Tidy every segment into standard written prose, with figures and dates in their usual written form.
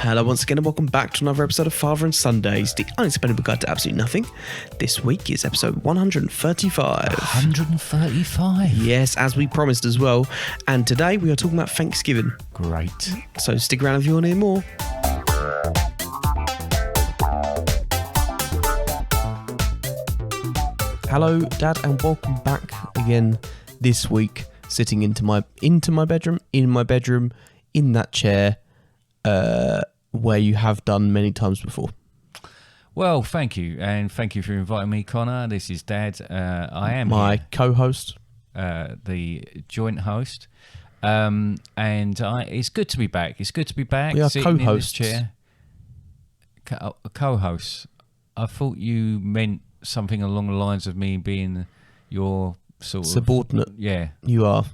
Hello once again and welcome back to another episode of Father and Sundays, the unexplainable guide to absolutely nothing. This week is episode 135. 135? Yes, as we promised as well. And today we are talking about Thanksgiving. Great. So stick around if you want to hear more. Hello, Dad, and welcome back again this week. Sitting into my bedroom, in that chair, where you have done many times before. Well, thank you, and thank you for inviting me, Connor. This is Dad. I am my here, co-host, the joint host, and it's good to be back. It's good to be back. We are sitting co-hosts. in this chair. Co-host. I thought you meant something along the lines of me being your sort of subordinate. Yeah, you are.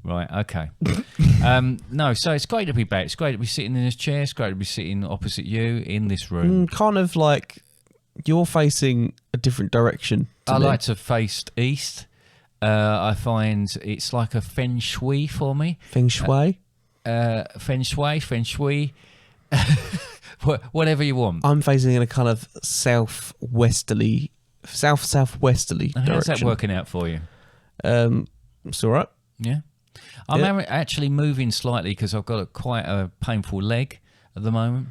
Right, okay. No, so it's great to be back. It's great to be sitting in this chair. It's great to be sitting opposite you in this room. Kind of like you're facing a different direction. I like to face east. I find it's like a feng shui for me. Feng shui? Feng shui. Whatever you want. I'm facing in a kind of southwesterly direction. How's that working out for you? It's all right. Yeah. I'm actually moving slightly because I've got quite a painful leg at the moment,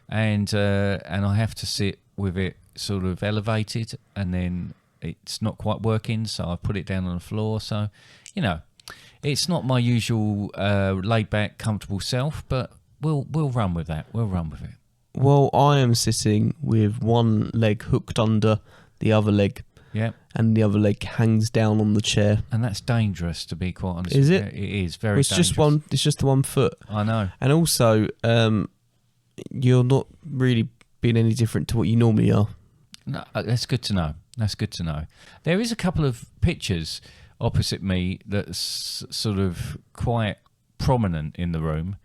and I have to sit with it sort of elevated, and then it's not quite working, so I put it down on the floor. So, it's not my usual laid back, comfortable self, but we'll run with that. We'll run with it. Well, I am sitting with one leg hooked under the other leg. Yeah. And the other leg hangs down on the chair. And that's dangerous, to be quite honest. Is it? It is very dangerous. It's just the one foot. I know. And also, you're not really being any different to what you normally are. No, that's good to know. That's good to know. There is a couple of pictures opposite me that's sort of quite prominent in the room.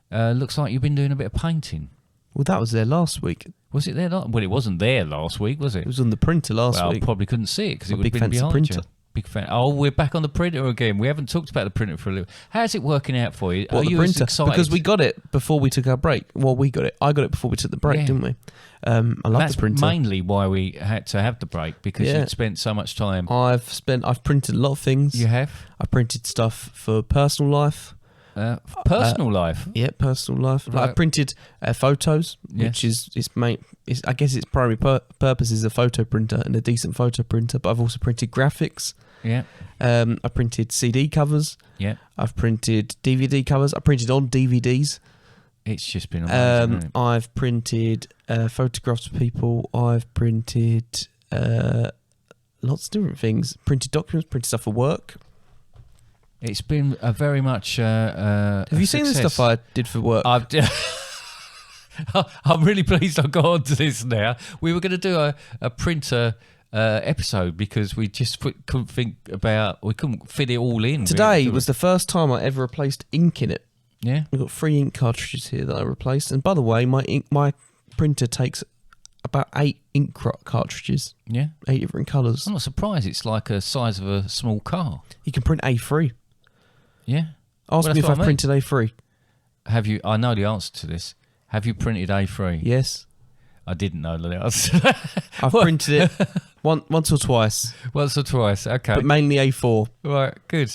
Looks like you've been doing a bit of painting. Well, that was there last week. Was it there? Well, it wasn't there last week, was it? It was on the printer last week. I probably couldn't see it because it would have been behind printer. you. Big fan. Oh, we're back on the printer again. We haven't talked about the printer for a little. How's it working out for you? What, Are the you printer? as excited? Because we got it before we took our break. Well, we got it. I got it before we took the break, didn't we? I love the printer. That's mainly why we had to have the break, because you'd spent so much time. I've printed a lot of things. You have? I printed stuff for personal life. Personal life? Yeah, personal life. Right. Like I printed photos, which is I guess its primary purpose is a photo printer and a decent photo printer, but I've also printed graphics. Yeah. I printed CD covers. Yeah. I've printed DVD covers. I printed on DVDs. It's just been amazing, isn't it? I've printed photographs of people. I've printed lots of different things. Printed documents, printed stuff for work. It's been a very much Have you seen the stuff I did for work? I'm really pleased I got onto this now. We were going to do a printer episode because we just couldn't fit it all in. Today was the first time I ever replaced ink in it. Yeah. I've got 3 ink cartridges here that I replaced. And by the way, my printer takes about 8 ink cartridges. Yeah. 8 different colours. I'm not surprised. It's like a size of a small car. You can print A3. Yeah. Ask me if I've printed A3. Have you? I know the answer to this. Have you printed A3? Yes. I didn't know the answer. I've printed it once or twice. Once or twice, okay. But mainly A4. Right, good.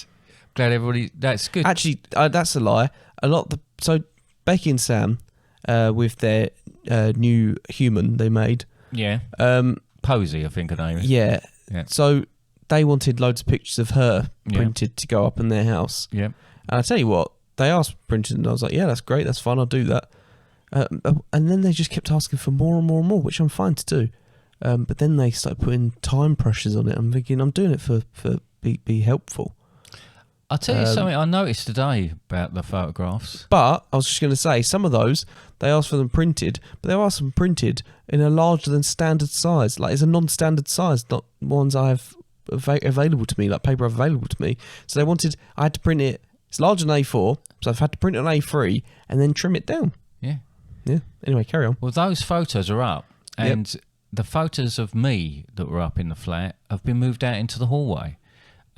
Glad everybody... That's good. Actually, that's a lie. So Becky and Sam, with their new human they made. Yeah. Posey, I think her name is. Yeah. Yeah. So they wanted loads of pictures of her printed to go up in their house. Yeah. And I tell you what, they asked for printed, and I was like, yeah, that's great, that's fine, I'll do that. And then they just kept asking for more and more and more, which I'm fine to do. But then they started putting time pressures on it. I'm thinking, I'm doing it for be helpful. I'll tell you something I noticed today about the photographs. But I was just going to say, some of those, they asked for them printed, but they asked them printed in a larger than standard size. Like, it's a non-standard size, not ones I have available to me, like paper available to me. So I had to print it. It's larger than A4, so I've had to print it on A3 and then trim it down. Yeah. Yeah. Anyway, carry on. Well, those photos are up, and the photos of me that were up in the flat have been moved out into the hallway.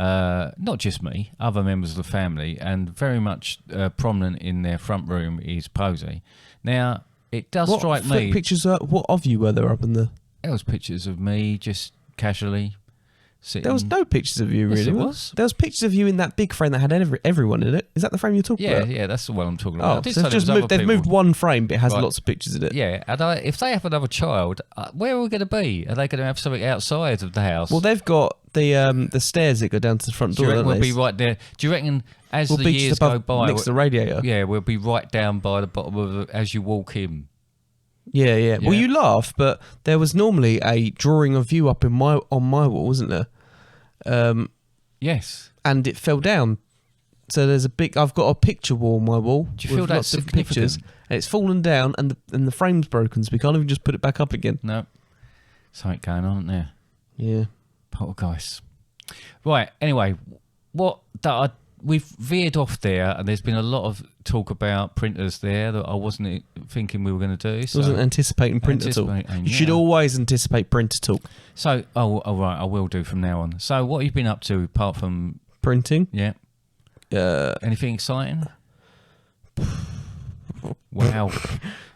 not just me, other members of the family, and very much prominent in their front room is Posey. Now, it does strike me... What pictures what of you were there up in the... There was pictures of me just casually sitting... There was no pictures of you, really. Yes, there was. There was pictures of you in that big frame that had everyone in it. Is that the frame you're talking about? Yeah, that's the one I'm talking about. Oh, so they've moved one frame, but it has lots of pictures in it. Yeah, and if they have another child, where are we going to be? Are they going to have something outside of the house? Well, they've got the stairs that go down to the front door. Do you reckon we'll be right there? Do you reckon as the years go by, next to the radiator? Yeah, we'll be right down by the bottom of as you walk in. Yeah. Well, you laugh, but there was normally a drawing of you up on my wall, wasn't there? Yes. And it fell down. So I've got a picture wall on my wall. Do you feel that's significant? Pictures, and it's fallen down, and the frame's broken, so we can't even just put it back up again. No. Something going on, isn't there? Yeah. Poltergeist. Right, anyway, we've veered off there, and there's been a lot of talk about printers there that I wasn't thinking we were going to do. So wasn't anticipating printer talk. You should always anticipate printer talk. So, right, I will do from now on. So, what have you been up to apart from printing? Yeah. Anything exciting? Wow.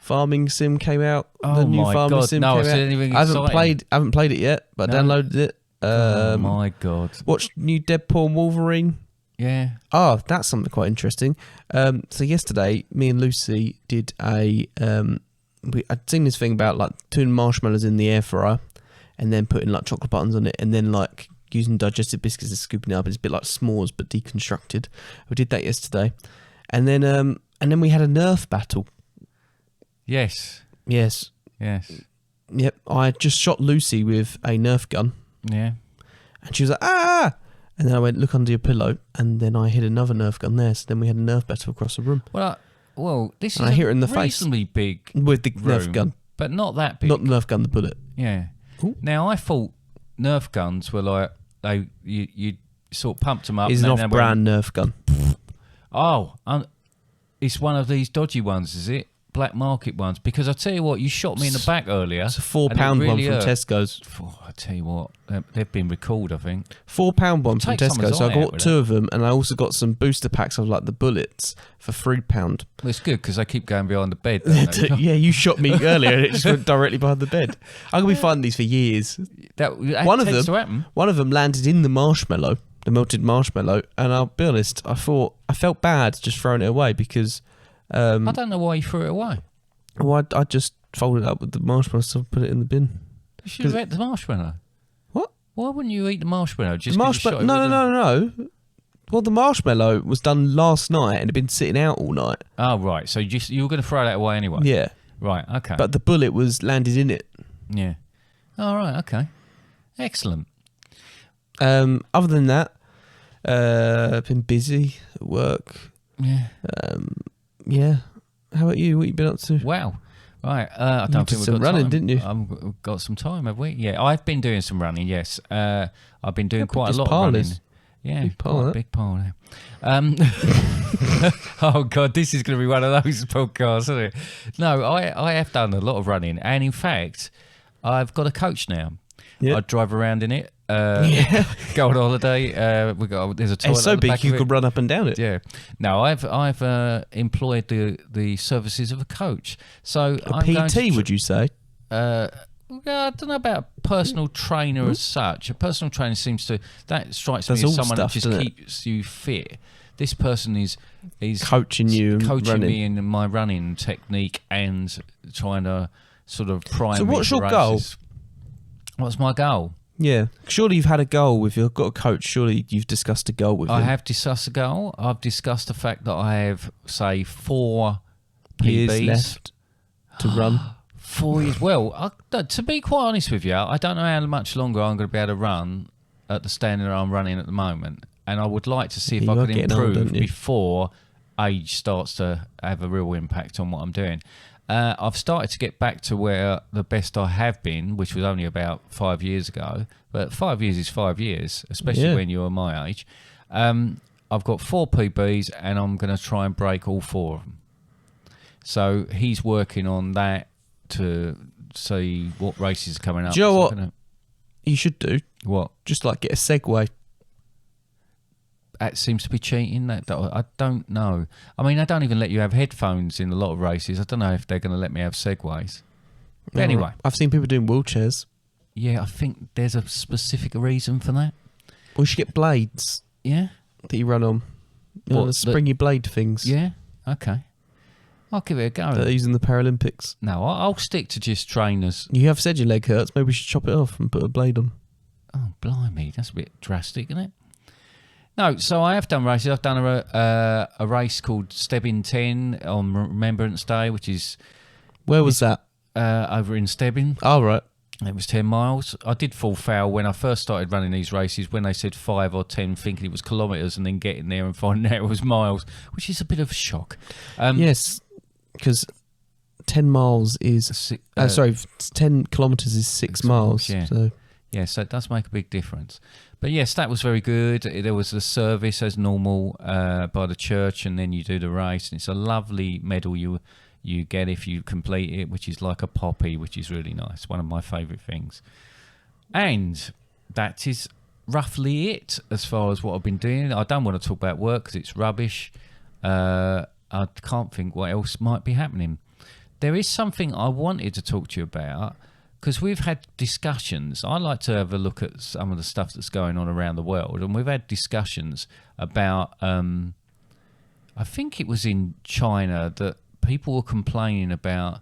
Farming Sim came out. Oh the new my Farming God. Sim No, came out. anything I exciting? haven't played it yet, but I downloaded it. Oh my God. Watched new Deadpool and Wolverine. Yeah. Oh, that's something quite interesting. So yesterday, me and Lucy did I'd seen this thing about like putting marshmallows in the air fryer and then putting like chocolate buttons on it and then like using digestive biscuits and scooping it up. It's a bit like s'mores but deconstructed. We did that yesterday, and then we had a Nerf battle. Yes. Yes. Yep. I just shot Lucy with a Nerf gun. Yeah. And she was like, ah! And then I went, look under your pillow, and then I hit another Nerf gun there. So then we had a Nerf battle across the room. Well, this is I hear it in the reasonably big with the room, Nerf gun, but not that big. not the Nerf gun, the bullet. Yeah. Ooh. Now I thought Nerf guns were like you sort of pumped them up. It's an off-brand Nerf gun. It's one of these dodgy ones, is it? Black market ones, because I tell you what, you shot me in the back earlier. It's a £4 really one from Tesco's. I tell you what, they've been recalled, I think. £4 one from Tesco's. So I got two of them, and I also got some booster packs of like the bullets for £3. Well, it's good because they keep going behind the bed. Yeah, you shot me earlier, and it just went directly behind the bed. I'm gonna be finding these for years. One of them landed in the marshmallow, the melted marshmallow, and I'll be honest, I felt bad just throwing it away because. I don't know why you threw it away. Well, I just folded it up with the marshmallow stuff and put it in the bin. You should have ate the marshmallow. What? Why wouldn't you eat the marshmallow? Just No. Well, the marshmallow was done last night and had been sitting out all night. Oh, right. So you were going to throw that away anyway? Yeah. Right, okay. But the bullet was landed in it. Yeah. All right, okay. Excellent. Other than that, I've been busy at work. Yeah. Yeah. How about you? What you been up to? Wow. Right. I don't think we've got running, time. didn't you? We've got some time, have we? Yeah. I've been doing some running. Yes. I've been doing quite a lot of running. Yeah. Big pile. Oh God, this is going to be one of those podcasts, isn't it? No, I have done a lot of running, and in fact, I've got a coach now. Yep. I drive around in it. Go on holiday. There's a toilet. It's so big you could run up and down it. Yeah. No, I've employed the services of a coach. So a PT, would you say? I don't know about personal trainer as such. A personal trainer strikes me as someone that just keeps you fit. This person is coaching me in my running technique and trying to sort of prime me. So what's your goal? What's my goal? Yeah. Surely you've had a goal with you've got a coach. Surely you've discussed a goal with him. I have discussed a goal. I've discussed the fact that I have, say, 4 years PBs left to run. 4 years. Well, to be quite honest with you, I don't know how much longer I'm going to be able to run at the standard I'm running at the moment. And I would like to see if I could improve before age starts to have a real impact on what I'm doing. I've started to get back to where the best I have been, which was only about 5 years ago. But 5 years is 5 years, especially when you're my age. I've got 4 PBs, and I'm going to try and break all 4 of them. So he's working on that to see what races are coming up. Do you know what you should do? What? Just like get a Segway. that seems to be cheating. That I don't know. I mean, they don't even let you have headphones in a lot of races. I don't know if they're going to let me have segways. But anyway, I've seen people doing wheelchairs. yeah, I think there's a specific reason for that. We should get blades Yeah. that you run on. You know, the springy blade things. Yeah. Okay. I'll give it a go. That they use in the Paralympics. No, I'll stick to just trainers. You have said your leg hurts. Maybe we should chop it off and put a blade on. Oh, blimey, that's a bit drastic, isn't it? No, so I have done races. I've done a race called Stebbing 10 on Remembrance Day, which is... Where was that? Over in Stebbing. Oh, right. It was 10 miles. I did fall foul when I first started running these races, when they said 5 or 10, thinking it was kilometres, and then getting there and finding out it was miles, which is a bit of a shock. Yes, because 10 miles is... 10 kilometres is 6 miles. Yeah. So it does make a big difference. But yes, that was very good. There was a service as normal by the church, and then you do the race. And it's a lovely medal you get if you complete it, which is like a poppy, which is really nice. One of my favourite things. And that is roughly it as far as what I've been doing. I don't want to talk about work because it's rubbish. I can't think what else might be happening. There is something I wanted to talk to you about, because we've had discussions. I like to have a look at some of the stuff that's going on around the world, and we've had discussions about, I think it was in China, that people were complaining about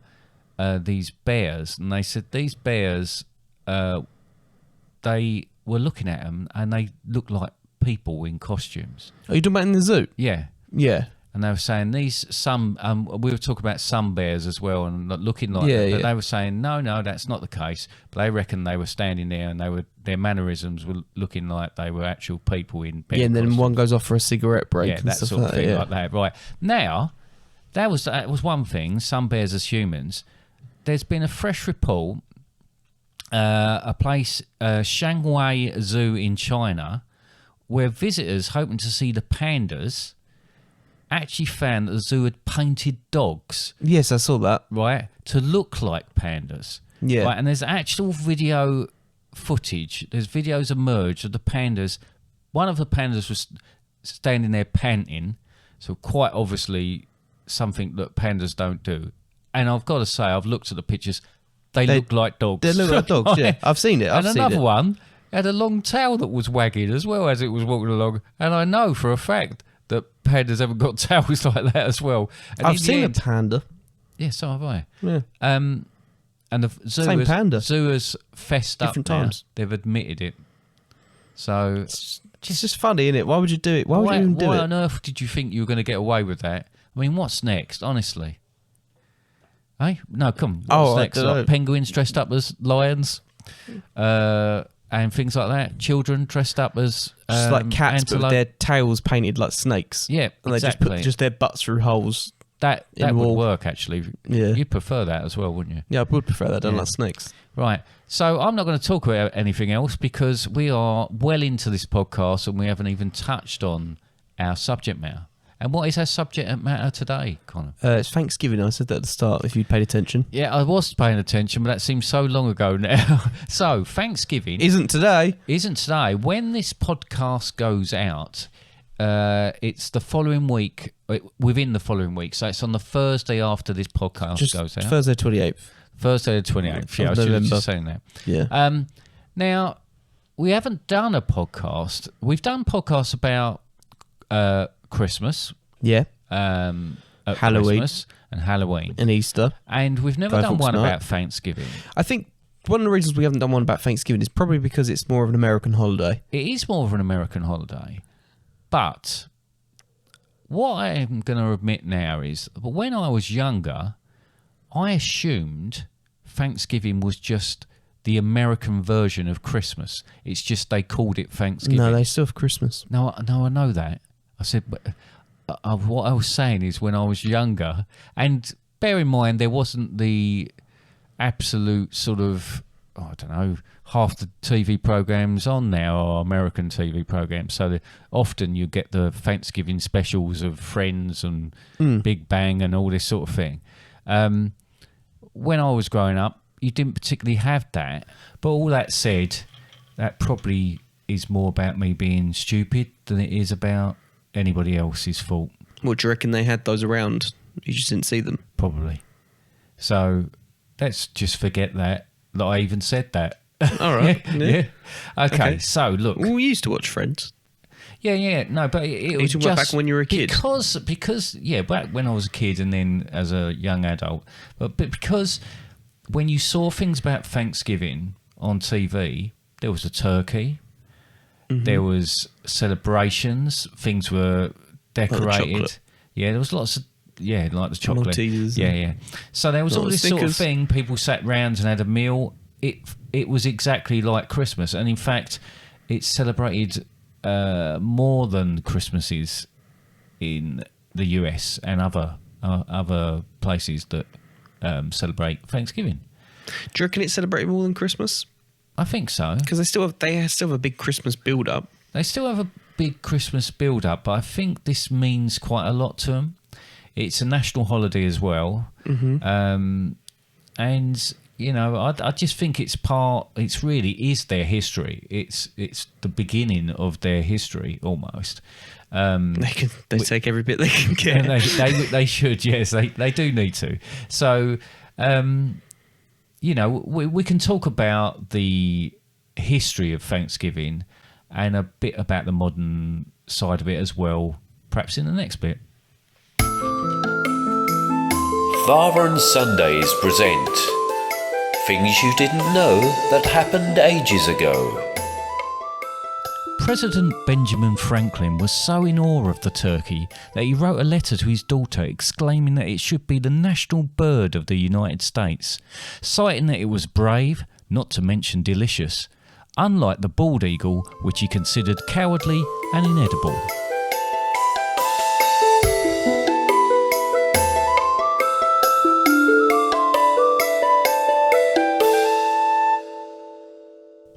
these bears, and they said these bears, they were looking at them, and they looked like people in costumes. Are you talking about in the zoo? Yeah. Yeah. And they were saying we were talking about some bears as well, and looking like that. But they were saying, no, that's not the case. But they reckon they were standing there, and their mannerisms were looking like they were actual people in bear and then costumes. one goes off for a cigarette break. Yeah, and that stuff sort of like thing that, like that. Right. Now, that was one thing, some bears as humans. There's been a fresh report, a place, Shanghai Zoo in China, where visitors hoping to see the pandas actually found that the zoo had painted dogs. Yes, I saw that. Right, to look like pandas. Yeah. Right, and there's actual video footage. There's videos emerged of the pandas. One of the pandas was standing there panting, so quite obviously something that pandas don't do. And I've got to say, I've looked at the pictures. They look like dogs. They look like dogs, yeah. I've seen it. And another one had a long tail that was wagging as well as it was walking along. And I know for a fact that pandas haven't got tails like that as well. And I've seen a panda. Yeah, so have I. Yeah. And the Same panda. zoo has fessed Different up now. times. They've admitted it. So It's just funny, isn't it? Why would you do it? Why would you even do why it? on earth did you think you were going to get away with that? I mean, what's next, honestly? Hey? No, come. What's next? I don't know. Like penguins dressed up as lions? And things like that. Children dressed up as Just like cats, but with their tails painted like snakes. Yeah, and exactly. they just put their butts through holes. That would wall. work, actually. Yeah. You'd prefer that as well, wouldn't you? Yeah, I would prefer that. I don't like snakes. Right. So I'm not going to talk about anything else because we are well into this podcast and we haven't even touched on our subject matter. And what is our subject matter today, Connor? It's Thanksgiving. I said that at the start, if you'd paid attention. Yeah, I was paying attention, but that seems so long ago now. So Thanksgiving Isn't today. When this podcast goes out, it's the following week, within the following week. So it's on the Thursday after this podcast goes out. Thursday 28th. Thursday the 28th. Yeah, I was November. just saying that. Yeah. Now, we haven't done a podcast. We've done podcasts about Christmas. Yeah. Halloween. Christmas and Halloween. And Easter. And we've never done one about Thanksgiving. I think one of the reasons we haven't done one about Thanksgiving is probably because it's more of an American holiday. It is more of an American holiday. But what I am going to admit now is that when I was younger, I assumed Thanksgiving was just the American version of Christmas. It's just they called it Thanksgiving. No, they still have Christmas. No, I know that. I said, but what I was saying is when I was younger, and bear in mind there wasn't the absolute sort of, I don't know, half the TV programs on now are American TV programs. So often you get the Thanksgiving specials of Friends and Big Bang and all this sort of thing. When I was growing up, you didn't particularly have that. But all that said, that probably is more about me being stupid than it is about anybody else's fault. What do you reckon they had those around? You just didn't see them. Probably. So let's just forget that I even said that. All right. Yeah. Okay. So look. Well, we used to watch Friends. Yeah. No, but it was just back when you were a kid. Because back when I was a kid and then as a young adult. But because when you saw things about Thanksgiving on TV, there was a turkey. Mm-hmm. There was celebrations. Things were decorated. Like yeah, there was lots of like the chocolate. Maltesers. Yeah. So there was all this Snickers. sort of thing. People sat round and had a meal. It was exactly like Christmas, and in fact, it's celebrated more than Christmas is in the US and other places that celebrate Thanksgiving. Do you reckon it's celebrated more than Christmas? I think so. Because they still have a big Christmas build-up. They still have a big Christmas build-up, but I think this means quite a lot to them. It's a national holiday as well. Mm-hmm. And, I just think it's really is their history. It's the beginning of their history, almost. They take every bit they can get. And they should, yes, they do need to. So, we can talk about the history of Thanksgiving and a bit about the modern side of it as well, perhaps in the next bit. Father and Sundays present Things You Didn't Know That Happened Ages Ago. President Benjamin Franklin was so in awe of the turkey that he wrote a letter to his daughter exclaiming that it should be the national bird of the United States, citing that it was brave, not to mention delicious, unlike the bald eagle, which he considered cowardly and inedible.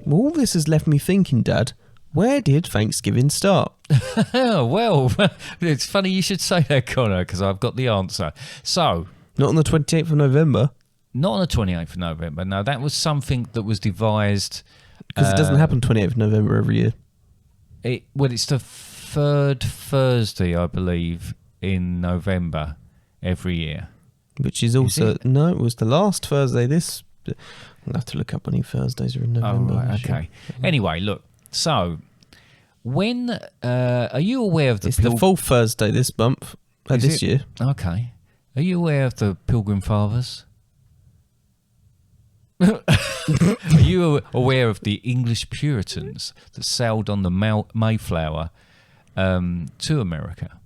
Well, all this has left me thinking, Dad, where did Thanksgiving start? Well, it's funny you should say that, Connor, because I've got the answer. So, Not on the 28th of November. not on the 28th of November. No, that was something that was devised. Because it doesn't happen 28th of November every year. It's the third Thursday, I believe, in November every year. Which is also... No, it was the last Thursday this... I'll have to look up any Thursdays are in November. Oh, right, okay. Anyway, look. So, when... are you aware of the... It's the fourth Thursday this month. This year. Okay. Are you aware of the Pilgrim Fathers? Are you aware of the English Puritans that sailed on the Mayflower to America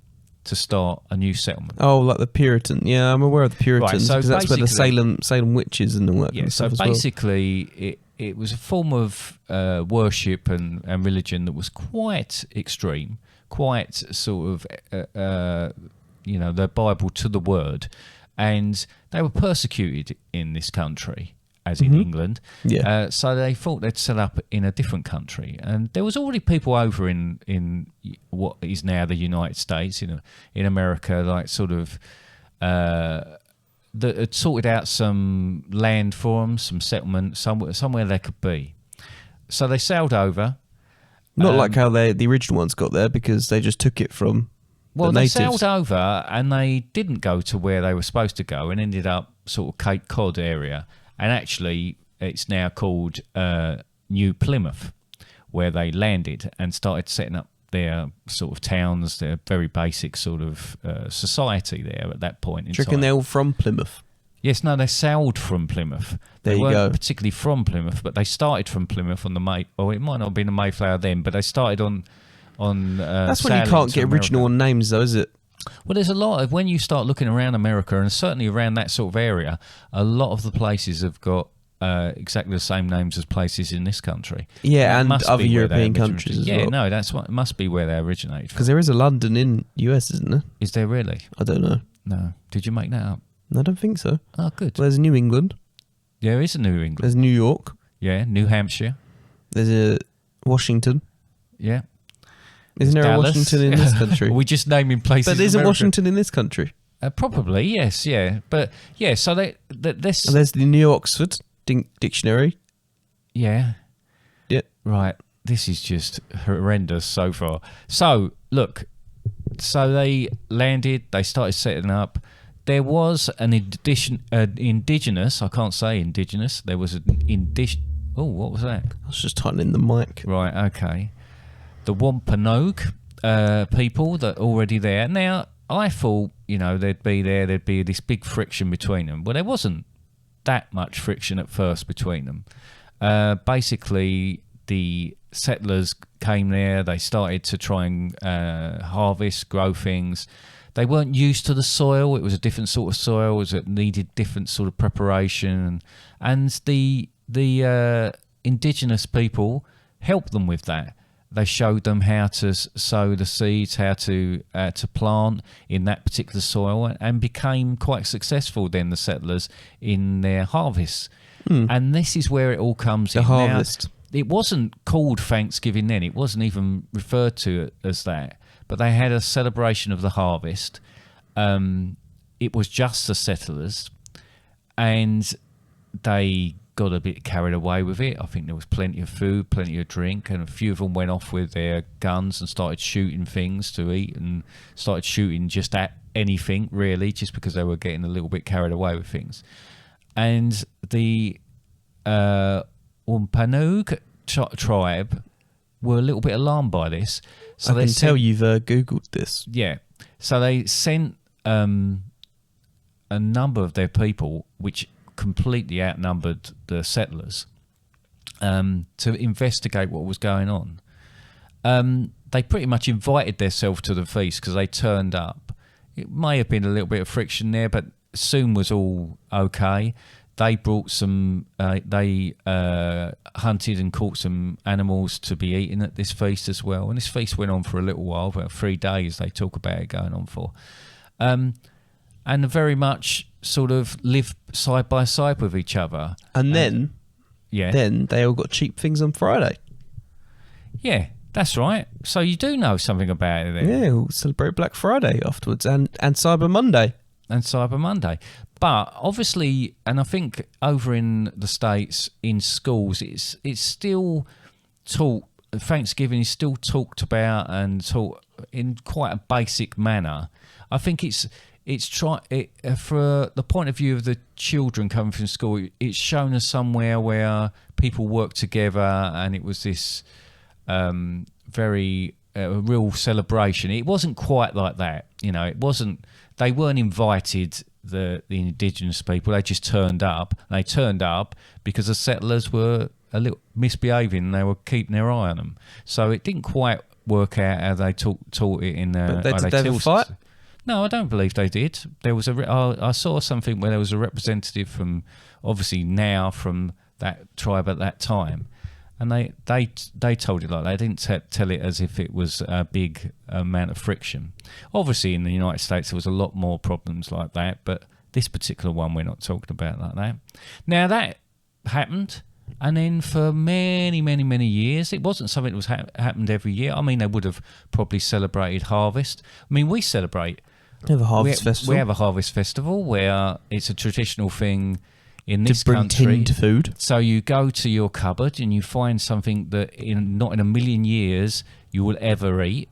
to start a new settlement? Oh, like the Puritan. Yeah, I'm aware of the Puritans Right, so because that's where the Salem witches and all that kind of so stuff as well. basically it was a form of worship and religion that was quite extreme, quite sort of, the Bible to the word. And they were persecuted in this country, as in England. Yeah. So they thought they'd set up in a different country. And there was already people over in what is now the United States, in America, like sort of... that had sorted out some land for them, some settlement, somewhere they could be. So they sailed over. Not like how the original ones got there, because they just took it from the natives. They sailed over and they didn't go to where they were supposed to go and ended up sort of Cape Cod area. And actually, it's now called New Plymouth, where they landed and started setting up their sort of towns, their very basic sort of society there at that point in Do you reckon time. they're all from Plymouth? Yes, no, they sailed from Plymouth. There they you weren't go. particularly from Plymouth, but they started from Plymouth on the it might not have been a Mayflower then, but they started on That's when you sailing can't to get original America. on names, though, is it? Well, there's a lot of, when you start looking around America, and certainly around that sort of area, a lot of the places have got exactly the same names as places in this country. Yeah, That and must other be where European they countries as originated. well. Yeah, no, that's what it must be where they originated from. Because there is a London in US, isn't there? Is there really? I don't know. No. Did you make that up? I don't think so. Oh, good. Well, there's New England. There is a New England. There's New York. Yeah, New Hampshire. There's a Washington. Yeah. Isn't there Dallas. a Washington in this country? We're just naming places. But in isn't America. Washington in this country? Probably, yes, yeah. But, yeah, so And there's the New Oxford Dictionary. Yeah. Yeah. Right. this is just horrendous so far. So look, so they landed, they started setting up. There was an indigenous, I can't say indigenous, there was an oh, what was that? I was just tightening the mic. Right, okay. The Wampanoag people that are already there. Now, I thought, there'd be this big friction between them. Well, there wasn't that much friction at first between them. Basically, the settlers came there, they started to try and harvest, grow things. They weren't used to the soil. It was a different sort of soil. It needed different sort of preparation. And the indigenous people helped them with that. They showed them how to sow the seeds, how to plant in that particular soil, and became quite successful then, the settlers, in their harvests. And this is where it all comes in. The harvest. Now, it wasn't called Thanksgiving then. It wasn't even referred to as that. But they had a celebration of the harvest. It was just the settlers. And they got a bit carried away with it. I think there was plenty of food, plenty of drink, and a few of them went off with their guns and started shooting things to eat, and started shooting just at anything, really, just because they were getting a little bit carried away with things. And the Wampanoag tribe were a little bit alarmed by this. So I can tell you've Googled this. Yeah. So they sent a number of their people, which completely outnumbered the settlers, to investigate what was going on. They pretty much invited themselves to the feast because they turned up. It may have been a little bit of friction there, but soon was all okay. They brought some, they hunted and caught some animals to be eaten at this feast as well. And this feast went on for a little while, about 3 days they talk about it going on for. And very much sort of lived side by side with each other. And then they all got cheap things on Friday. Yeah, that's right. So you do know something about it then. Yeah, we'll celebrate Black Friday afterwards, and Cyber Monday. And Cyber Monday. But obviously, and I think over in the States, in schools, it's still taught, Thanksgiving is still talked about and taught in quite a basic manner. I think it's for the point of view of the children coming from school, it's shown us somewhere where people work together, and it was this very real celebration. It wasn't quite like that, it wasn't. They weren't invited, the indigenous people. They just turned up. And they turned up because the settlers were a little misbehaving, and they were keeping their eye on them. So it didn't quite work out how they taught it in. But did they have a fight? No, I don't believe they did. There was I saw something where there was a representative from, obviously now from that tribe at that time, and they told it like that. They didn't tell it as if it was a big amount of friction. Obviously, in the United States, there was a lot more problems like that, but this particular one we're not talking about like that. Now, that happened, and then for many, many, many years, it wasn't something that was happened every year. I mean, they would have probably celebrated harvest. I mean, we celebrate... We have a harvest festival. We have a harvest festival where it's a traditional thing in this to bring country. tinned food. So you go to your cupboard and you find something that not in a million years you will ever eat.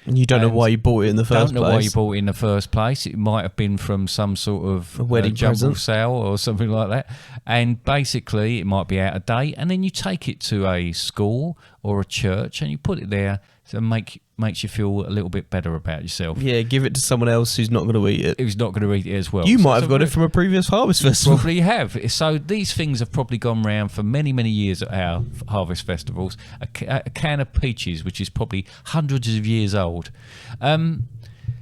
And you don't know why you bought it in the first place. Don't know why you bought it in the first place. It might have been from some sort of a wedding jumble present sale or something like that. And basically it might be out of date. And then you take it to a school or a church and you put it there to makes you feel a little bit better about yourself. Yeah, give it to someone else who's not going to eat it. Who's not going to eat it as well. You might have got it from a previous harvest festival. Probably have. So these things have probably gone round for many, many years at our harvest festivals. A can of peaches, which is probably hundreds of years old.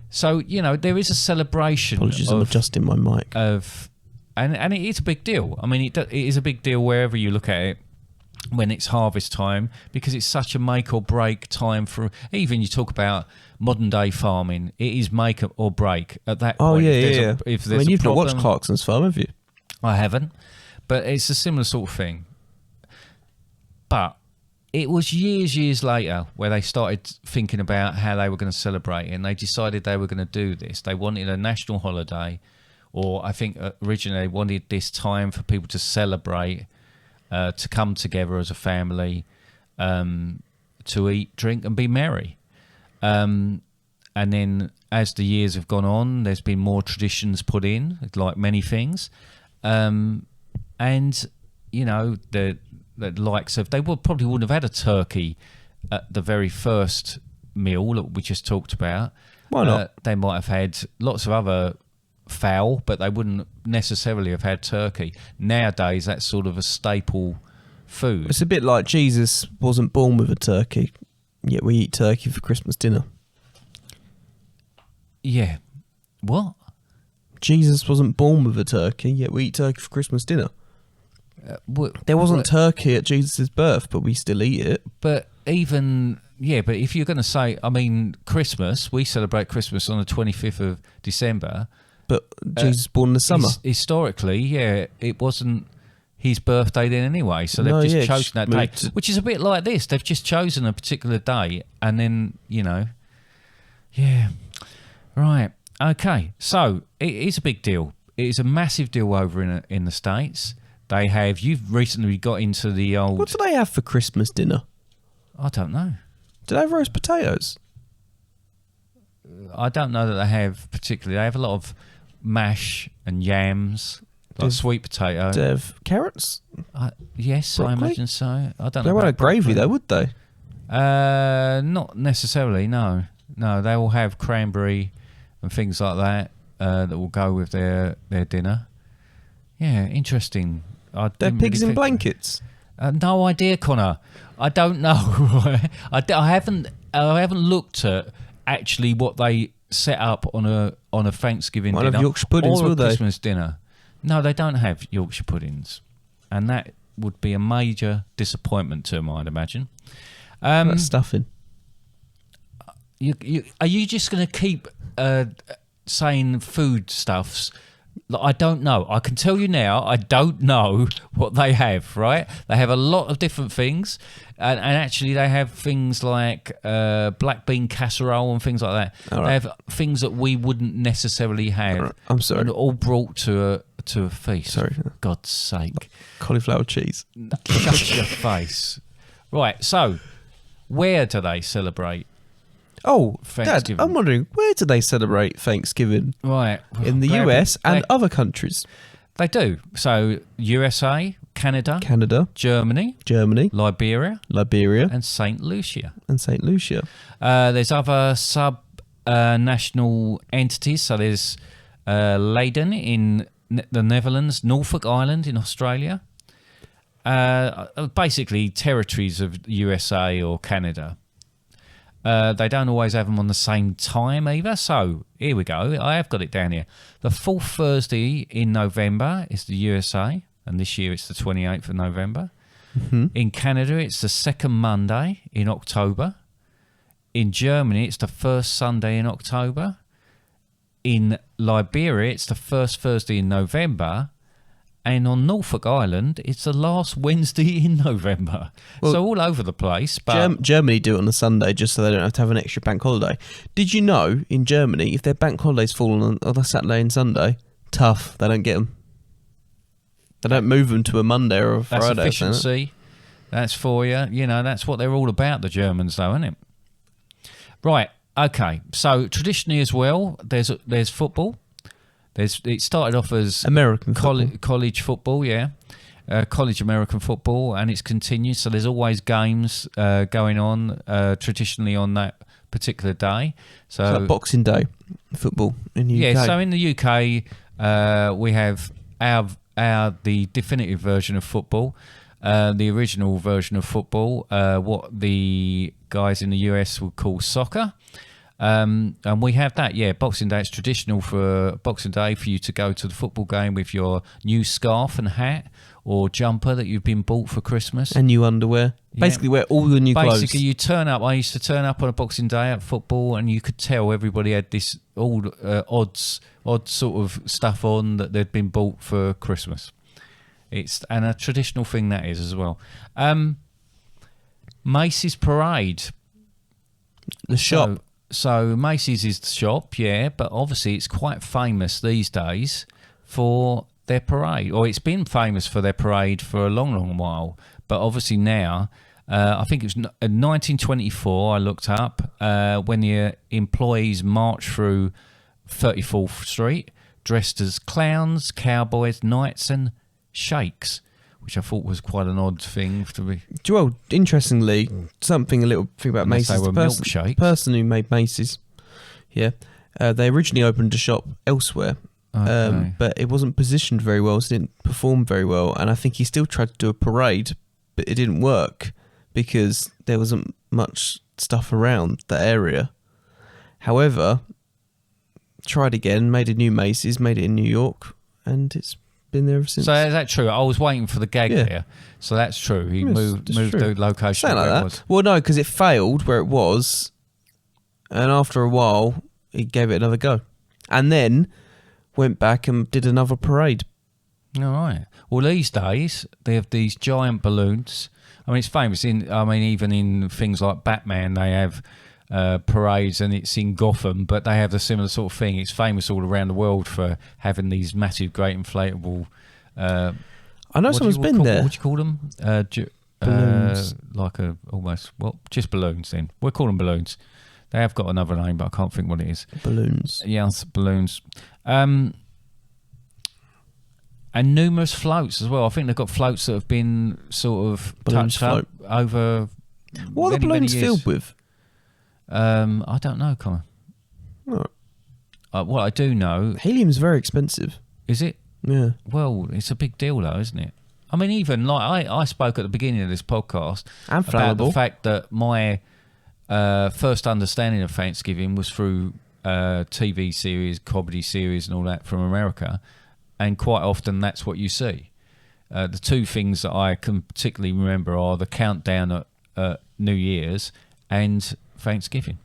So, there is a celebration. Apologies, I'm adjusting my mic. And it is a big deal. I mean, it is a big deal wherever you look at it when it's harvest time, because it's such a make or break time for, even you talk about modern day farming, it is make or break at that point. Yeah. If there's you've not watched Clarkson's Farm, have you? I haven't, but it's a similar sort of thing. But it was years later where they started thinking about how they were going to celebrate it, and they decided they were going to do this. They wanted a national holiday, or I think originally they wanted this time for people to celebrate, to come together as a family, to eat, drink, and be merry. And then as the years have gone on, there's been more traditions put in, like many things. And, you know, the likes of... They probably wouldn't have had a turkey at the very first meal that we just talked about. Why not? They might have had lots of other fowl, but they wouldn't necessarily have had turkey. Nowadays, that's sort of a staple food. It's a bit like Jesus wasn't born with a turkey, yet we eat turkey for Christmas dinner. Yeah. What? Jesus wasn't born with a turkey, yet we eat turkey for Christmas dinner. There wasn't turkey at Jesus' birth, but we still eat it. But even... Yeah, but if you're going to say... I mean, Christmas, we celebrate Christmas on the 25th of December. But Jesus born in the summer. Historically, yeah, it wasn't his birthday then anyway, so they've just chosen that day. Which is a bit like this. They've just chosen a particular day, and then, you know... Yeah... Right. Okay. So it is a big deal. It is a massive deal over in the States. They have. You've recently got into the old. What do they have for Christmas dinner? I don't know. Do they have roast potatoes? I don't know that they have particularly. They have a lot of mash and yams, like sweet potato. Do they have carrots? Yes, broccoli? I imagine so. I don't know. They won't have gravy though, would they? Not necessarily. No. They will have cranberry and things like that that will go with their dinner. Yeah, interesting. They're pigs in blankets. No idea, Connor. I don't know. I haven't looked at actually what they set up on a Thanksgiving dinner. Have Yorkshire puddings, or a will they? Christmas dinner. No, they don't have Yorkshire puddings, and that would be a major disappointment to them, I'd imagine. That's stuffing. Are you just going to keep saying food stuffs? I don't know. I can tell you now, I don't know what they have, right? They have a lot of different things. And actually, they have things like black bean casserole and things like that. Right. They have things that we wouldn't necessarily have. Right. I'm sorry. And all brought to a feast. Sorry. God's sake. Cauliflower cheese. Shut your face. Right, so, where do they celebrate? Oh, Thanksgiving? Dad, I'm wondering, where do they celebrate Thanksgiving? Right. In the US and other countries. They do. So, USA, Canada, Germany, Liberia, and St. Lucia. There's other sub-national entities. So, there's Leiden in the Netherlands, Norfolk Island in Australia. Basically, territories of USA or Canada. They don't always have them on the same time either. So, here we go. I have got it down here. The fourth Thursday in November is the USA, and this year it's the 28th of November. Mm-hmm. In Canada, it's the second Monday in October. In Germany, it's the first Sunday in October. In Liberia, it's the first Thursday in November. And on Norfolk Island, it's the last Wednesday in November. Well, so all over the place. But Germany do it on a Sunday just so they don't have to have an extra bank holiday. Did you know, in Germany, if their bank holidays fall on a Saturday and Sunday, tough, they don't get them. They don't move them to a Monday or a Friday. That's efficiency. That's for you. You know, that's what they're all about, the Germans, though, isn't it? Right, okay. So traditionally as well, there's football. It started off as American college football, yeah, college American football, and it's continued. So there's always games going on traditionally on that particular day. So like Boxing Day football in the UK. Yeah, so in the UK we have the definitive version of football, the original version of football, what the guys in the US would call soccer. And we have that, yeah, Boxing Day. It's traditional for Boxing Day for you to go to the football game with your new scarf and hat or jumper that you've been bought for Christmas. And new underwear. Yeah. Basically, wear all your new clothes. Basically, you turn up. I used to turn up on a Boxing Day at football, and you could tell everybody had this odd sort of stuff on that they'd been bought for Christmas. And a traditional thing that is as well. Macy's Parade. The shop. So Macy's is the shop, yeah, but obviously it's quite famous these days for their parade, or it's been famous for their parade for a long, long while. But obviously now I think it was 1924, I looked up, when the employees marched through 34th Street dressed as clowns, cowboys, knights and sheiks, which I thought was quite an odd thing to be. Well, interestingly, a little thing about Unless Macy's. they were milkshakes. Person who made Macy's, they originally opened a shop elsewhere, Okay. but it wasn't positioned very well, so it didn't perform very well. And I think he still tried to do a parade, but it didn't work because there wasn't much stuff around that area. However, tried again, made a new Macy's, made it in New York, and it's been there ever since. So is that true? I was waiting for the gag there. So that's true. He moved true. the location Something like where it that. was. Well, no, because it failed where it was, and after a while, he gave it another go, and then went back and did another parade. All right. Well, these days they have these giant balloons. I mean, it's famous even in things like Batman, they have parades, and it's in Gotham, but they have the similar sort of thing. It's famous all around the world for having these massive, great inflatable. I know someone's been there. What do you call them? Balloons. Just balloons. Then we'll call them balloons. They have got another name, but I can't think what it is. Balloons. Yes, balloons. And numerous floats as well. I think they've got floats that have been sort of Balloons touched up over. What are the many balloons years. filled with? I don't know, Colin. Oh. What I do know Helium's very expensive. is it. Yeah. Well, it's a big deal, though, isn't it? I mean, even like I spoke at the beginning of this podcast And about the flammable. fact that my first understanding of Thanksgiving was through TV series, comedy series, and all that from America, and quite often that's what you see. The two things that I can particularly remember are the countdown at New Year's and Thanksgiving.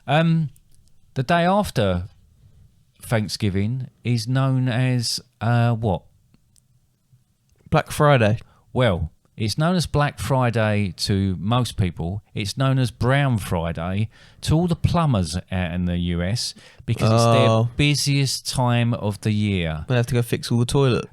The day after Thanksgiving is known as what? Black Friday. Well, it's known as Black Friday to most people. It's known as Brown Friday to all the plumbers out in the US because it's their busiest time of the year. They have to go fix all the toilets.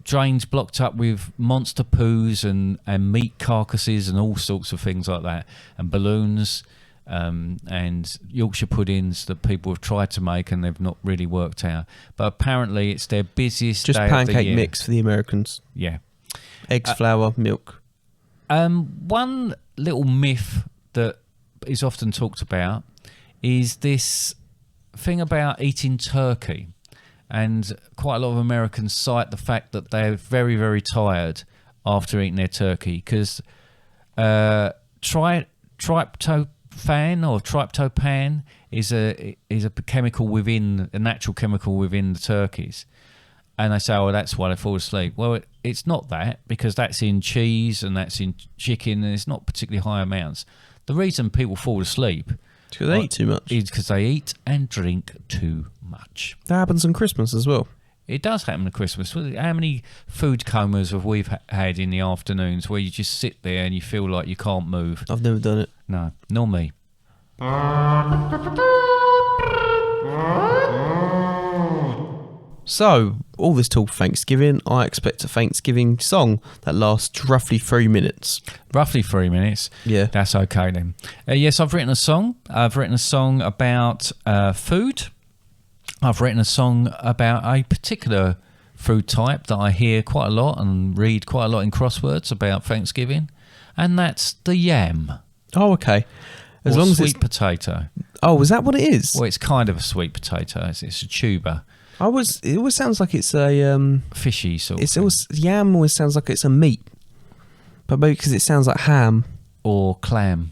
Drains blocked up with monster poos and meat carcasses and all sorts of things like that, and balloons and Yorkshire puddings that people have tried to make and they've not really worked out. But apparently it's their busiest Just day of the pancake year. mix for the Americans. Yeah. Eggs, flour, milk. One little myth that is often talked about is this thing about eating turkey. And quite a lot of Americans cite the fact that they're very, very tired after eating their turkey because tryptophan is a chemical within a natural chemical within the turkeys, and they say, "Oh, that's why they fall asleep." Well, it's not that, because that's in cheese and that's in chicken, and it's not particularly high amounts. The reason people fall asleep Because they eat too much. is because they eat and drink too much. That happens on Christmas as well. It does happen at Christmas. How many food comas have we had in the afternoons where you just sit there and you feel like you can't move? I've never done it. No, nor me. So, all this talk Thanksgiving, I expect a Thanksgiving song that lasts roughly 3 minutes. Roughly 3 minutes. Yeah. That's okay then. Yes, I've written a song. I've written a song about food. I've written a song about a particular food type that I hear quite a lot and read quite a lot in crosswords about Thanksgiving, and that's the yam. Oh, okay. As or long as sweet it's... potato. Oh, is that what it is? Well, it's kind of a sweet potato. It's a tuber. It always sounds like it's a... Fishy sort of Yam always sounds like it's a meat. But maybe because it sounds like ham. or clam.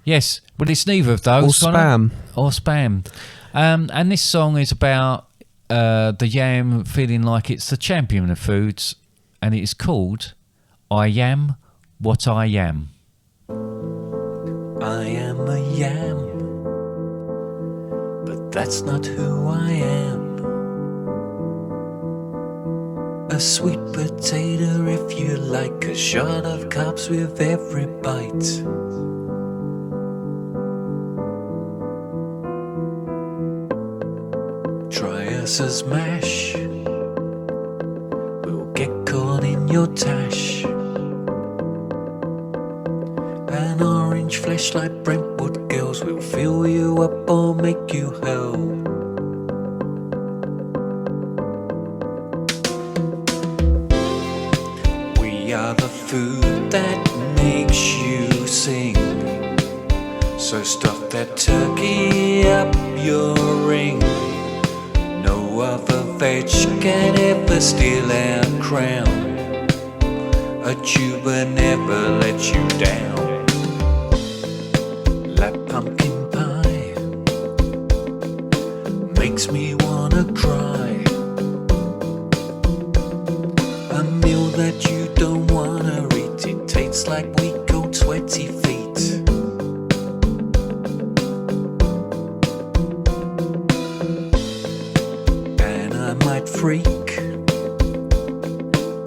Yes, but it's neither of those. Or spam. Or spam. And this song is about the yam feeling like it's the champion of foods, and it is called I Am What I Am. I am a yam, but that's not who I am. A sweet potato, if you like, a shot of carbs with every bite. Try us as mash, we'll get caught in your tash. orange flesh like Brentwood girls will fill you up or make you hell. We are the food that makes you sing. So stuff that turkey up your ring. No other veg can ever steal our crown. A tuber never lets you down. Like pumpkin pie makes me wanna cry. A meal that you don't wanna eat. It tastes like weak old sweaty feet. And I might freak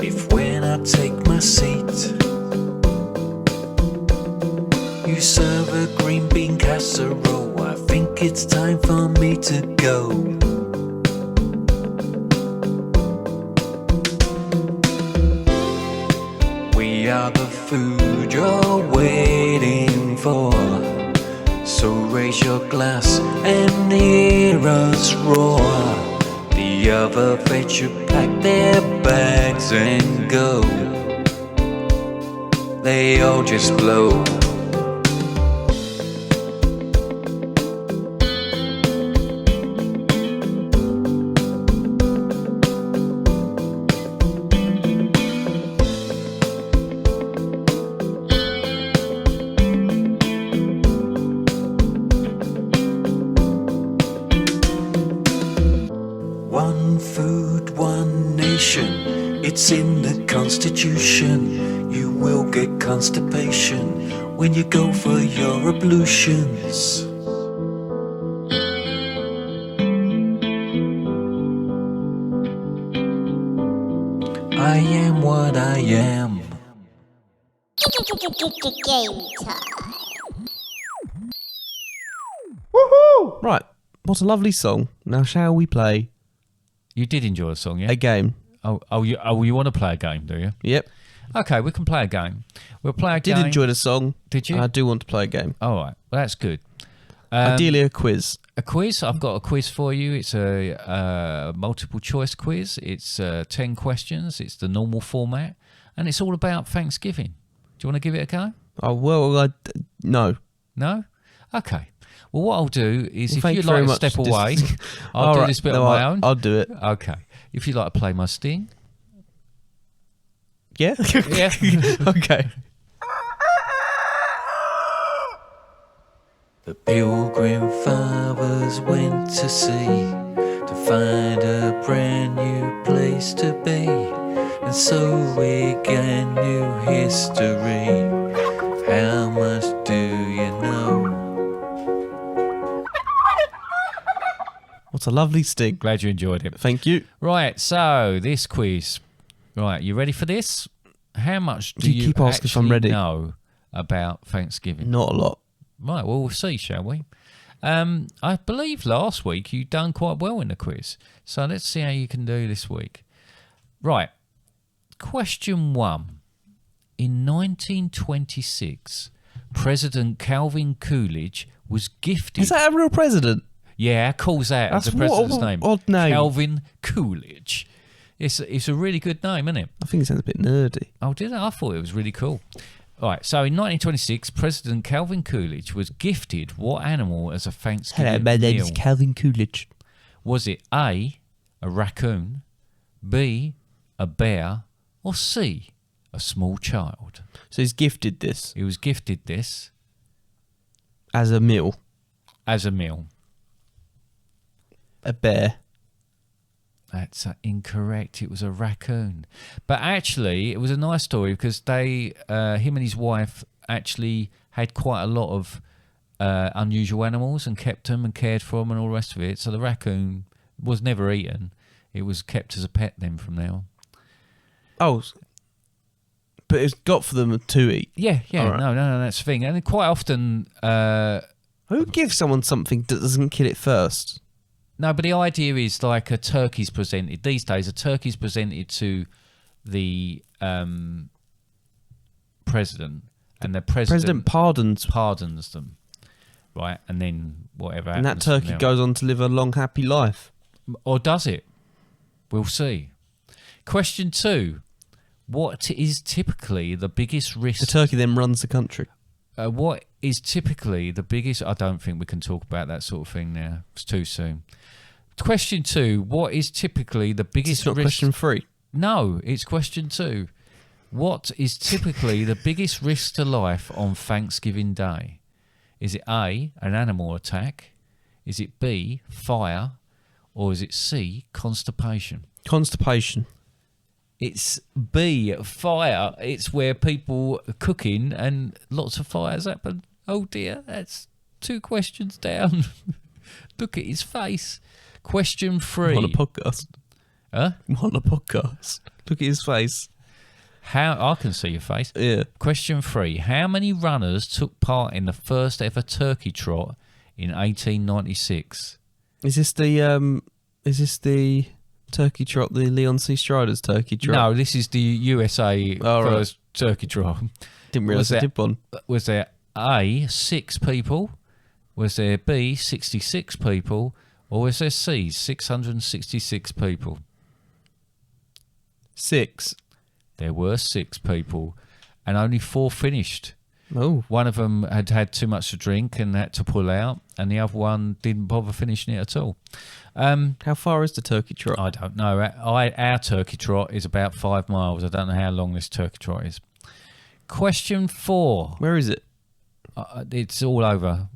if when I take my seat you serve a green bean casserole. I think it's time for me to go. We are the food you're waiting for. So raise your glass and hear us roar. The other veg should pack their bags and go. They all just blow. One food, one nation, it's in the Constitution. You will get constipation when you go for your ablutions. I am what I am. Game time. Right. What a lovely song. Now, shall we play You did enjoy the song, yeah? a game? You want to play a game, do you? Yep. Okay, we can play a game. We'll play a Did game. enjoy the song. Did you? And I do want to play a game. All right, well, that's good. Ideally, a quiz. A quiz. I've got a quiz for you. It's a multiple choice quiz. It's 10 questions. It's the normal format. And it's all about Thanksgiving. Do you want to give it a go? Oh, well, no. No? Okay. Well, what I'll do is, Well, if thank you'd you very like to much. step away, I'll All do right. this bit No, on my own. I'll do it. Okay. If you'd like to play my sting. Yeah? Yeah. Okay. The Pilgrim Fathers went to sea to find a brand new place to be, and so began new history. How much do you know? What a lovely sting. Glad you enjoyed it. Thank you. Right, so this quiz. Right, you ready for this? How much do You keep asking if I'm actually ready. know about Thanksgiving? Not a lot. Right, well, we'll see, shall we? I believe last week you done quite well in the quiz. So let's see how you can do this week. Right, question 1. In 1926, President Calvin Coolidge was gifted... Is that a real president? Yeah, calls that as That's the president's what name. odd name. Calvin Coolidge. It's a really good name, isn't it? I think it sounds a bit nerdy. Oh, did it? I thought it was really cool. All right, so in 1926, President Calvin Coolidge was gifted what animal as a Thanksgiving meal? Calvin Coolidge. Was it A, a raccoon, B, a bear, or C, a small child? So he's gifted this He was gifted this as a meal. as a meal. A bear. That's incorrect. It was a raccoon. But actually, it was a nice story because him and his wife actually had quite a lot of unusual animals and kept them and cared for them and all the rest of it. So the raccoon was never eaten. It was kept as a pet then from now on. Oh, but it's got for them to eat. Yeah. All right. No, that's the thing. And quite often... Who gives someone something that doesn't kill it first? No, but the idea is like a turkey's presented. These days, a turkey's presented to the president, and the President pardons, pardons them, right? And then whatever and happens that turkey from there- goes on to live a long, happy life. Or does it? We'll see. Question 2. What is typically the biggest risk? The turkey then runs the country. What is typically the biggest... I don't think we can talk about that sort of thing now. It's too soon. Question 2. What is typically the biggest It's not risk... question 3. No, it's question 2. What is typically the biggest risk to life on Thanksgiving Day? Is it A, an animal attack? Is it B, fire? Or is it C, constipation? Constipation. It's B, fire. It's where people are cooking and lots of fires happen. Oh dear, that's 2 questions down. Look at his face. Question 3. On a podcast. Huh? On a podcast. Look at his face. How I can see your face. Yeah. Question 3. How many runners took part in the first ever turkey trot in 1896? Is this the turkey trot, the Leon C. Strider's turkey trot? No, this is the USA Oh, right. first turkey trot. Didn't realise I Was did one. Was there A, 6 people? Was there B, 66 people? Or was there C, 666 people? 6. There were 6 people, and only 4 finished. Oh. One of them had had too much to drink and had to pull out, and the other one didn't bother finishing it at all. How far is the turkey trot? I don't know. Our turkey trot is about 5 miles. I don't know how long this turkey trot is. Question 4. Where is it? It's all over.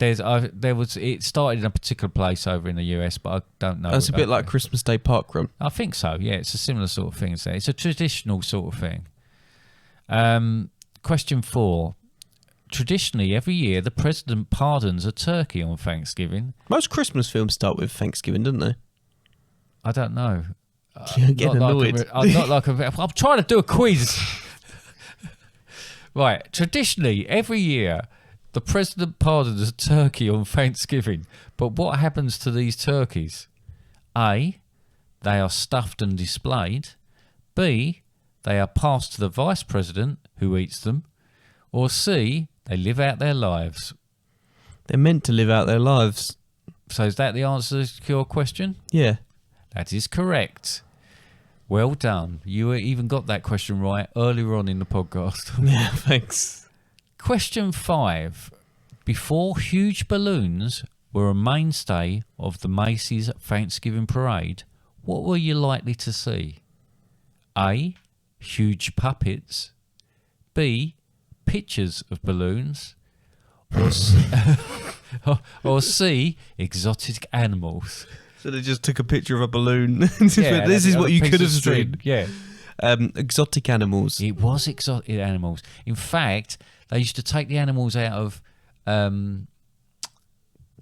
It started in a particular place over in the US, but I don't know. That's a bit like Christmas Day Park Run. I think so. Yeah, it's a similar sort of thing as that. It's a traditional sort of thing. Question 4. Traditionally, every year, the president pardons a turkey on Thanksgiving. Most Christmas films start with Thanksgiving, don't they? I don't know. You're getting annoyed. I'm trying to do a quiz. Right. Traditionally, every year, the president pardons a turkey on Thanksgiving. But what happens to these turkeys? A, they are stuffed and displayed. B, they are passed to the vice president, who eats them. Or C, they live out their lives. They're meant to live out their lives. So is that the answer to your question? Yeah. That is correct. Well done. You even got that question right earlier on in the podcast. Yeah, thanks. Question 5. Before huge balloons were a mainstay of the Macy's Thanksgiving Parade, what were you likely to see? A, huge puppets. B, pictures of balloons. Or C, exotic animals. So they just took a picture of a balloon. This is what you could have seen. Yeah. Exotic animals. It was exotic animals. In fact, they used to take the animals out of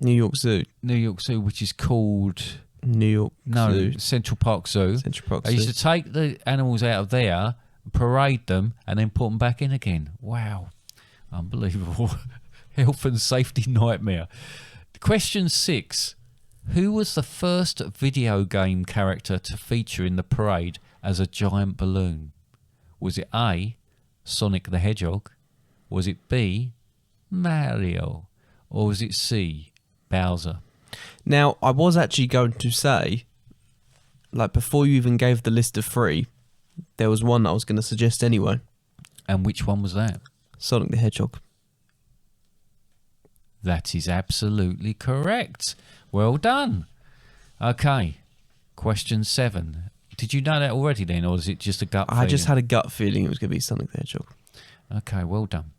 New York Zoo. New York Zoo, which is called New York Zoo. Central Park Zoo. Central Park They Zoo. used to take the animals out of there, parade them, and then put them back in again. Wow. Unbelievable. Health and safety nightmare. Question 6. Who was the first video game character to feature in the parade as a giant balloon? Was it A, Sonic the Hedgehog? Was it B, Mario? Or was it C, Bowser? Now, I was actually going to say, like, before you even gave the list of 3, there was one I was going to suggest anyway. And which one was that? Sonic the Hedgehog. That is absolutely correct. Well done. Okay. Question 7. Did you know that already then, or is it just a gut feeling? I just had a gut feeling it was going to be Sonic the Hedgehog. Okay, well done.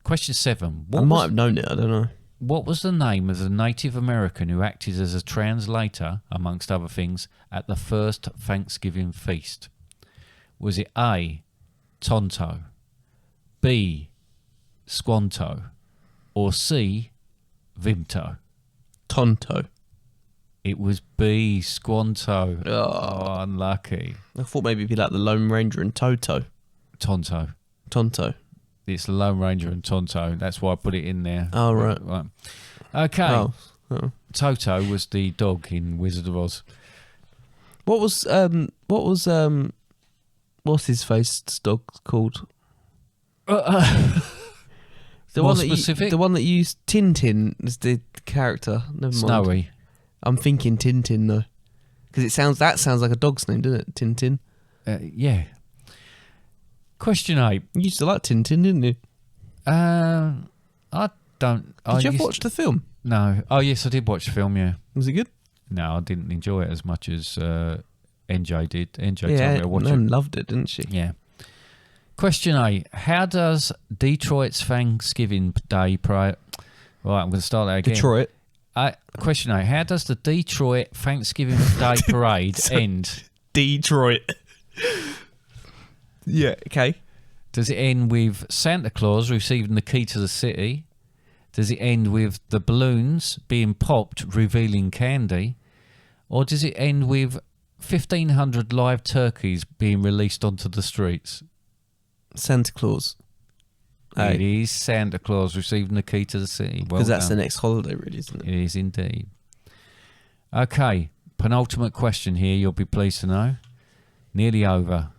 Question 7. I might have known it, I don't know. What was the name of the Native American who acted as a translator, amongst other things, at the first Thanksgiving feast? Was it A, Tonto, B, Squanto, or C, Vimto? Tonto. It was B, Squanto. Oh. Unlucky. I thought maybe it'd be like the Lone Ranger and Toto. Tonto. Tonto. It's the Lone Ranger and Tonto. That's why I put it in there. Oh, right. Okay. Oh. Toto was the dog in Wizard of Oz. What's his face's dog called? The More one that specific? the one that used Tintin as the character. Never mind. Snowy. I'm thinking Tintin though, because that sounds like a dog's name, doesn't it? Tintin. Yeah. Question 8. You used to like Tintin, didn't you? I don't. Did you ever watch the film? No. Oh, yes, I did watch the film, yeah. Was it good? No, I didn't enjoy it as much as NJ did. NJ told Yeah, me to watch Nan it. loved it, didn't she? Yeah. Question 8. How does Detroit's Thanksgiving Day parade... Right, I'm going to start that again. Detroit. Question 8. How does the Detroit Thanksgiving Day parade end? Detroit. Yeah, okay. Does it end with Santa Claus receiving the key to the city? Does it end with the balloons being popped, revealing candy? Or does it end with 1,500 live turkeys being released onto the streets? Santa Claus. It is Santa Claus receiving the key to the city. Well Because that's done. the next holiday, really, isn't it? It is indeed. Okay, penultimate question here, you'll be pleased to know. Nearly over.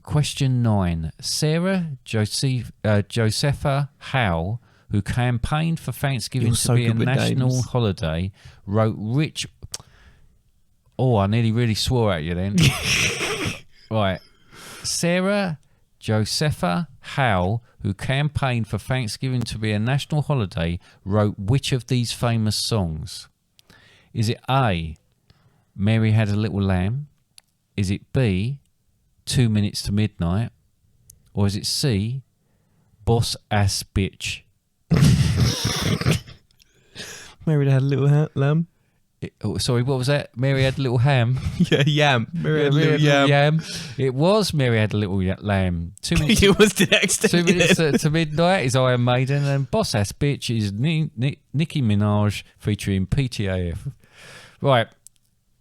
Question 9. Sarah Josepha Howe, who campaigned for Thanksgiving You're to so be a good with national names. holiday, wrote rich... Oh, I nearly really swore at you then. Right. Sarah Josepha Howe, who campaigned for Thanksgiving to be a national holiday, wrote which of these famous songs? Is it A, Mary Had a Little Lamb? Is it B, 2 Minutes to Midnight? Or is it C, Boss Ass Bitch? Mary had a little lamb. Sorry, what was that? Mary Had a Little Ham? Yeah, yam. Mary had a little yam. It was Mary Had a Little Lamb. 2 minutes. It was the next day. 2 minutes to midnight is Iron Maiden, and Boss Ass Bitch is Nicki Minaj featuring PTAF. Right,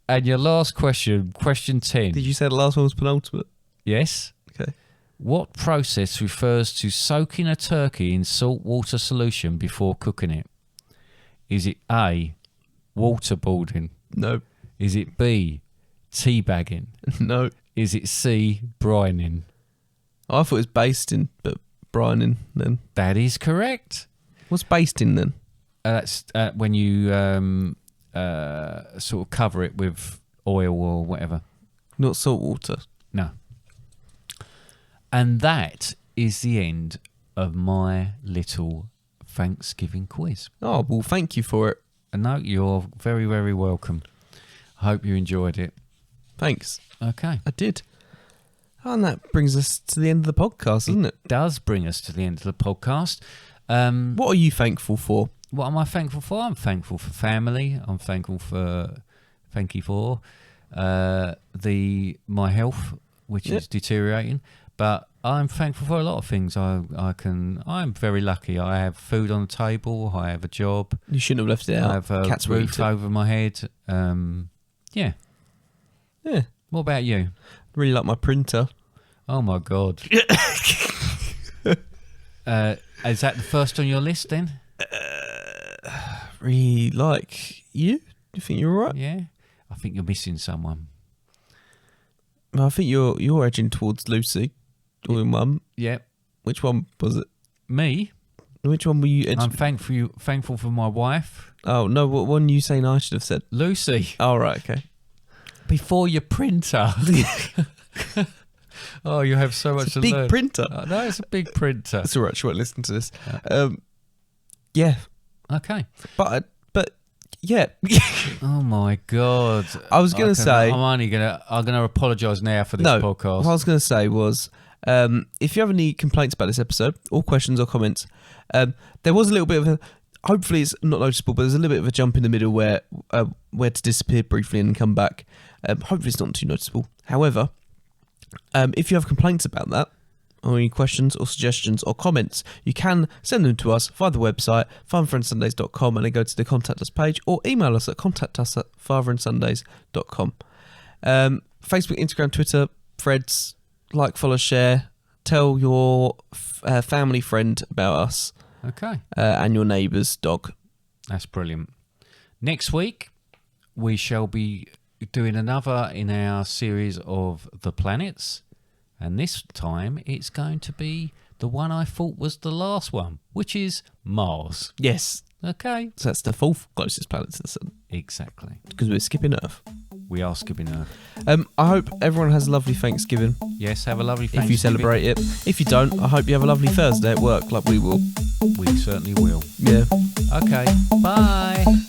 and your last question, question 10. Did you say the last one was penultimate? Yes. Okay. What process refers to soaking a turkey in salt water solution before cooking it? Is it A, waterboarding? No. Is it B, teabagging? No. Is it C, brining? I thought it was basting, but brining then. That is correct. What's basting then? That's when you sort of cover it with oil or whatever. Not salt water. No. And that is the end of my little Thanksgiving quiz. Oh, well, thank you for it. And no, you're very, very welcome. I hope you enjoyed it. Thanks. Okay. I did. Oh, and that brings us to the end of the podcast, doesn't it? Does bring us to the end of the podcast. What are you thankful for? What am I thankful for? I'm thankful for family. I'm thankful for, my health, which is deteriorating. But I'm thankful for a lot of things. I'm very lucky. I have food on the table. I have a job. You shouldn't have left it out. I have a Cats will roof eat it. over my head. Yeah. Yeah. What about you? Really like my printer. Oh my God. Is that the first on your list then? Really like you? Do you think you're all right? Yeah. I think you're missing someone. Well, I think you're edging towards Lucy or your mum. Yep. Which one was it? Me? Which one were you edging? I'm thankful for my wife. Oh, no, what one you saying I should have said? Lucy. Oh, right, okay. Before your printer. Oh, you have so much It's a to big learn. printer. No, it's a big printer. That's all right, she won't listen to this. Yeah, Okay. but yeah. Oh my God. I was going to say... I'm gonna apologise now for this podcast. What I was going to say was, if you have any complaints about this episode, or questions or comments, there was a little bit of a... Hopefully it's not noticeable, but there's a little bit of a jump in the middle where to disappear briefly and come back. Hopefully it's not too noticeable. However, if you have complaints about that, or any questions or suggestions or comments, you can send them to us via the website, fatherandsundays.com, and then go to the Contact Us page, or email us at contactus@fatherandsundays.com. Facebook, Instagram, Twitter, threads, like, follow, share, tell your family friend about us. Okay. And your neighbour's dog. That's brilliant. Next week, we shall be doing another in our series of the planets. And this time, it's going to be the one I thought was the last one, which is Mars. Yes. Okay. So that's the fourth closest planet to the sun. Exactly. Because we're skipping Earth. We are skipping Earth. I hope everyone has a lovely Thanksgiving. Yes, have a lovely Thanksgiving. If you celebrate it. If you don't, I hope you have a lovely Thursday at work like we will. We certainly will. Yeah. Okay. Bye.